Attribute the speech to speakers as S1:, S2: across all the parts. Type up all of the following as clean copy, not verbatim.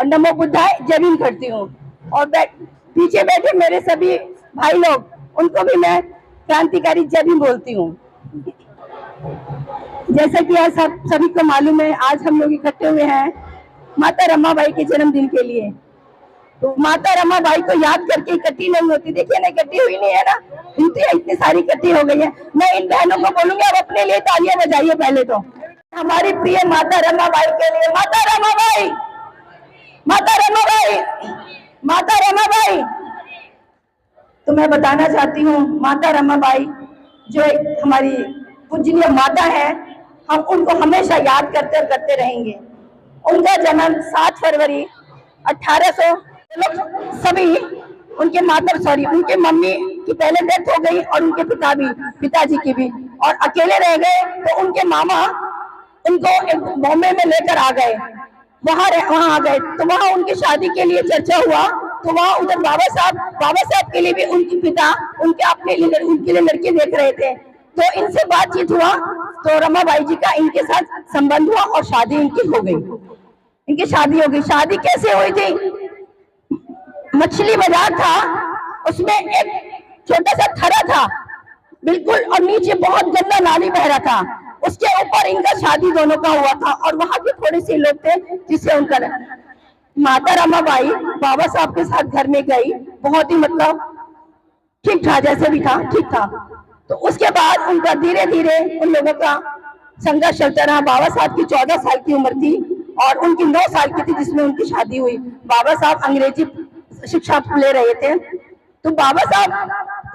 S1: और नमो बुद्धाय जय भीम करती हूँ। और पीछे बैठे मेरे सभी भाई लोग, उनको भी मैं क्रांतिकारी जय भीम बोलती हूँ। जैसा कि आज सभी को मालूम है, आज हम लोग इकट्ठे हुए हैं माता रमाबाई के जन्मदिन के लिए। तो माता रमाबाई को याद करके इकट्ठी नहीं होती, देखिए ना, इकट्ठी हुई नहीं है ना, इतनी सारी इकट्ठी हो गई है। मैं इन बहनों को बोलूंगी अब अपने लिए तालियां बजाइए पहले तो, हमारी प्रिय माता रमाबाई के लिए। माता रमाबाई, माता रमाबाई, माता रमाबाई। तो मैं बताना चाहती हूँ, माता रमाबाई जो एक हमारी पूजनीय माता है, हम उनको हमेशा याद करते और करते रहेंगे। उनका जन्म 7 फरवरी 1800, सभी उनके उनके मम्मी की पहले डेथ हो गई और उनके पिताजी की भी, और अकेले रह गए। तो उनके मामा उनको एक बॉम्बे में लेकर आ गए, वहां आ गए। तो वहां उनकी शादी के लिए चर्चा हुआ, तो वहां उधर बाबा साहब के लिए भी उनके पिता उनके लिए लड़के देख रहे थे। तो इनसे बातचीत हुआ, तो रमाबाई जी का इनके साथ संबंध हुआ और शादी इनकी हो गई। इनकी शादी हो गई। शादी कैसे हुई थी? मछली बाजार था, उसमें एक छोटा सा थरा था बिल्कुल, और नीचे बहुत गंदा नाली बह रहा था, उसके ऊपर इनका शादी दोनों का हुआ था। और वहां के थोड़े से लोग थे जिससे उनका, माता रमाबाई बाबा साहब के साथ घर में गई, बहुत ही मतलब ठीक था, जैसे भी था ठीक था। तो उसके बाद उनका धीरे धीरे उन लोगों का संघर्ष चलता रहा। बाबा साहब की 14 साल की उम्र थी और उनकी 9 साल की थी जिसमें उनकी शादी हुई। बाबा साहब अंग्रेजी शिक्षा ले रहे थे। तो बाबा साहब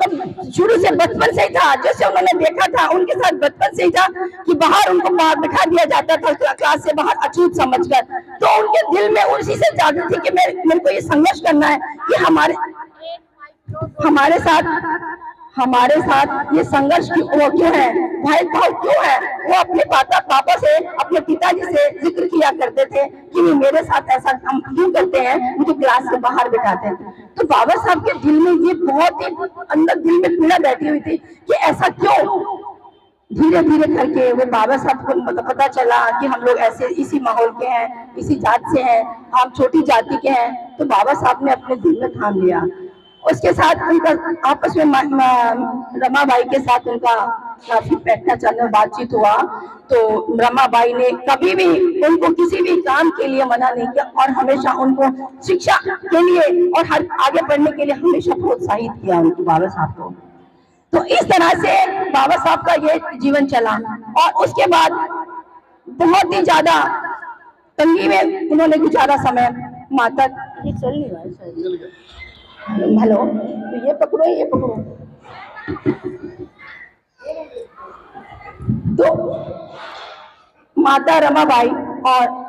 S1: कब शुरू से बचपन से ही था, जैसे उन्होंने देखा था उनके साथ बचपन से ही था कि बाहर उनको बाहर बिठा दिया जाता था क्लास से बाहर अछूत समझकर। तो उनके दिल में उसी से जागृति थी कि मेरे को ये संघर्ष करना है कि हमारे साथ ये संघर्ष क्यों है, भेदभाव क्यों है। वो अपने पापा से, अपने पिताजी से जिक्र किया करते थे कि मेरे साथ ऐसा क्यों करते हैं, मुझे क्लास से बाहर बिठाते हैं। तो बाबा साहब के दिल में ये बहुत ही अंदर दिल में पीड़ा बैठी हुई थी कि ऐसा क्यों। धीरे धीरे करके वो बाबा साहब को पता चला कि हम लोग ऐसे इसी माहौल के हैं, इसी जात से हैं, हम छोटी जाति के हैं। तो बाबा साहब ने अपने दिल में ठान लिया। उसके साथ उनका आपस में रमाबाई के साथ उनका काफी बैठना चलना बातचीत हुआ। तो रमाबाई ने कभी भी उनको किसी भी काम के लिए मना नहीं किया और हमेशा उनको शिक्षा के लिए और हर आगे बढ़ने के लिए हमेशा प्रोत्साहित किया उनको, बाबा साहब को। तो इस तरह से बाबा साहब का ये जीवन चला। और उसके बाद बहुत ही ज्यादा तंगी में उन्होंने गुजारा समय। माता ये चल नहीं रहा है, हेलो, तो ये पकड़ो। तो माता रमाबाई और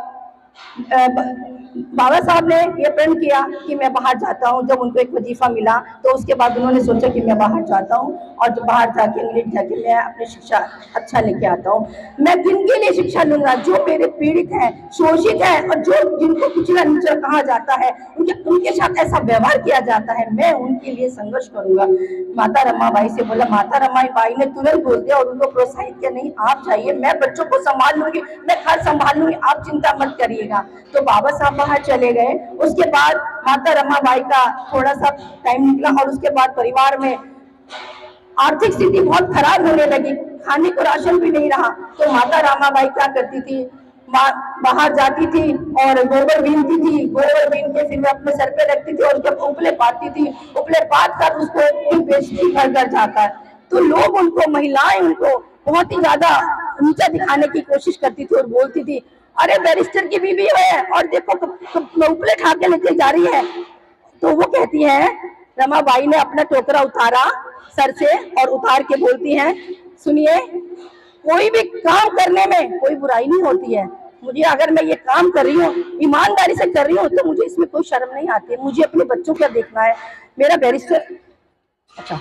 S1: बाबा साहब ने ये प्रण किया कि मैं बाहर जाता हूँ। जब उनको एक वजीफा मिला तो उसके बाद उन्होंने सोचा कि मैं बाहर जाता हूँ और जब बाहर जाके इंग्लैंड जाके मैं अपनी शिक्षा अच्छा लेके आता हूँ। मैं किनके लिए शिक्षा लूंगा? जो मेरे पीड़ित हैं, शोषित हैं और जिनको कुचला नीचा कहा जाता है, उनके साथ ऐसा व्यवहार किया जाता है, मैं उनके लिए संघर्ष करूंगा। माता रमाबाई से बोला। माता रमाबाई ने तुरंत बोल दिया और उनको प्रोत्साहित किया, नहीं आप जाइए, मैं बच्चों को संभाल लूंगी, मैं घर संभाल लूंगी, आप चिंता मत करिएगा। तो बाबा साहब बाहर चले गए। उसके बाद माता रमाबाई का थोड़ा सा टाइम निकला और उसके बाद परिवार में आर्थिक स्थिति बहुत खराब होने लगी, खाने को राशन भी नहीं रहा। तो माता रमाबाई क्या करती थी, बाहर जाती थी और गोबर बीनती थी, गोबर बीन के फिर अपने सर पे रखती थी और जब उपले पाती थी, उपले पात कर उसको बेचती घर घर जाकर। तो लोग उनको, महिलाएं उनको बहुत ही ज्यादा नीचा दिखाने की कोशिश करती थी और बोलती थी, अरे बैरिस्टर की बीवी है और देखो उपले खा के लेके जा रही है। तो वो कहती है, रमाबाई ने अपना टोकरा उतारा सर से और उतार के बोलती हैं, सुनिए, कोई भी काम करने में कोई बुराई नहीं होती है। मुझे अगर मैं ये काम कर रही हूँ, ईमानदारी से कर रही हूँ, तो मुझे इसमें कोई शर्म नहीं आती है। मुझे अपने बच्चों का देखना है, मेरा बैरिस्टर। अच्छा,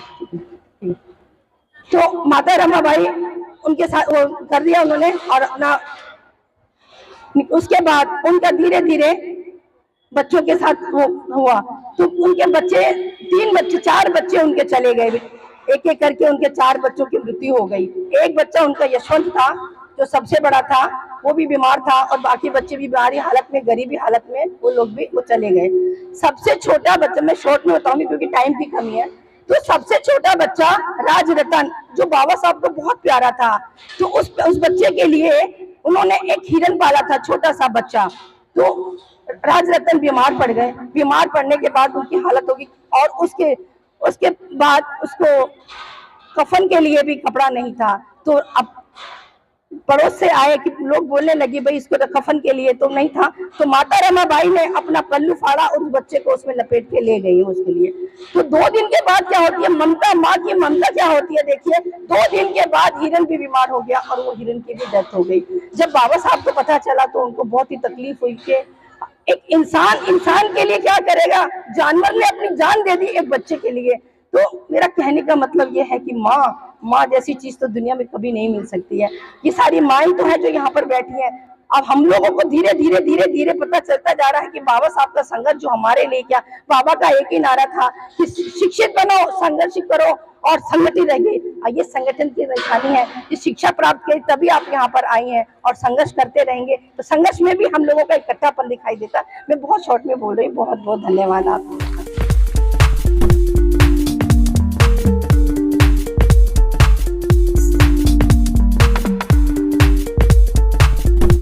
S1: तो माता रमाबाई उनके साथ वो कर दिया उन्होंने और अपना। उसके बाद उनका धीरे धीरे बच्चों के साथ वो हुआ। तो उनके बच्चे 4 बच्चे उनके चले गए, एक एक करके उनके 4 बच्चों की मृत्यु हो गई। एक बच्चा उनका यशवंत था जो सबसे बड़ा था वो भी बीमार था और बाकी बच्चे भी बीमारी हालत में, गरीबी हालत में वो लोग भी वो चले गए। सबसे छोटा बच्चा, मैं शॉर्ट में बताऊंगी क्योंकि टाइम की कमी है, तो सबसे छोटा बच्चा राज रतन जो बाबा साहब को बहुत प्यारा था, तो उस बच्चे के लिए उन्होंने एक हिरन पाला था, छोटा सा बच्चा। तो राज रतन बीमार पड़ गए, बीमार पड़ने के बाद उनकी हालत होगी और उसके बाद उसको कफन के लिए भी कपड़ा नहीं था। तो अब पड़ोस से आए कि लोग बोलने लगे भाई इसको कफन के लिए तो नहीं था, तो माता रमाबाई ने अपना पल्लू फाड़ा और उस बच्चे को उसमें लपेट के ले गई उसके लिए। तो 2 दिन के बाद क्या होती है ममता, माँ की ममता क्या होती है देखिए, 2 दिन के बाद हिरन भी बीमार हो गया और वो हिरन की भी डेथ हो गई। जब बाबा साहब को पता चला तो उनको बहुत ही तकलीफ हुई कि एक इंसान के लिए क्या करेगा, जानवर ने अपनी जान दे दी एक बच्चे के लिए। तो मेरा कहने का मतलब ये है कि माँ जैसी चीज तो दुनिया में कभी नहीं मिल सकती है। ये सारी माएँ तो है जो यहाँ पर बैठी हैं। अब हम लोगों को धीरे धीरे पता चलता जा रहा है कि बाबा साहब का संघर्ष जो हमारे लिए क्या, बाबा का एक ही नारा था कि शिक्षित बनो, संघर्ष करो और संगठित रहिए। ये संगठन की निशानी है कि शिक्षा प्राप्त की तभी आप यहाँ पर आई हैं और संघर्ष करते रहेंगे तो संघर्ष में भी हम लोगों का इकट्ठापन दिखाई देता। मैं बहुत शॉर्ट में बोल रही हूँ, बहुत बहुत धन्यवाद आपको।